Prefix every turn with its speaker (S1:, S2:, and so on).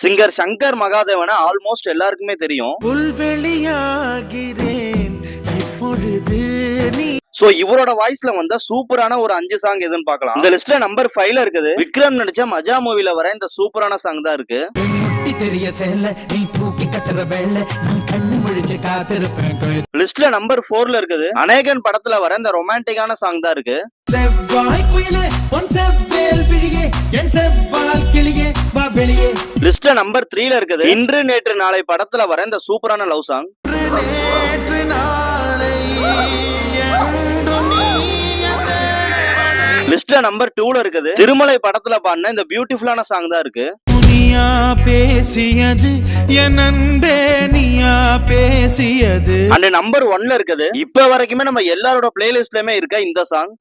S1: Singer Shankar மகாதேவனை almost எல்லாருக்குமே தெரியும். So இவரோட வாய்ஸ்ல வந்த சூப்பரான ஒரு 5 சாங் எதுன்னு பார்க்கலாம். இந்த லிஸ்ட்ல நம்பர் 5ல இருக்குது விக்ரம் நடிச்ச மஜா மூவில வர இந்த சூப்பரான சாங் தான் இருக்கு. லிஸ்ட்ல நம்பர் 4ல இருக்குது அநேகன் படத்துல வர இந்த ரொமான்டிக்கான சாங் தான் இருக்கு. லிஸ்ட்ல நம்பர் 3ல இருக்குது இன்று நேற்று நாளை படத்துல வர இந்த சூப்பரான லவ் சாங். லிஸ்ட்ல நம்பர் 2ல இருக்குது திருமலை படத்துல பாடின இந்த பியூட்டிஃபுல்லான சாங் தான் இருக்கு. அண்ட் நம்பர் 1ல இருக்குது இப்ப வரைக்குமே நம்ம எல்லாரோட பிளேலிஸ்ட்லயுமே இருக்க இந்த சாங்.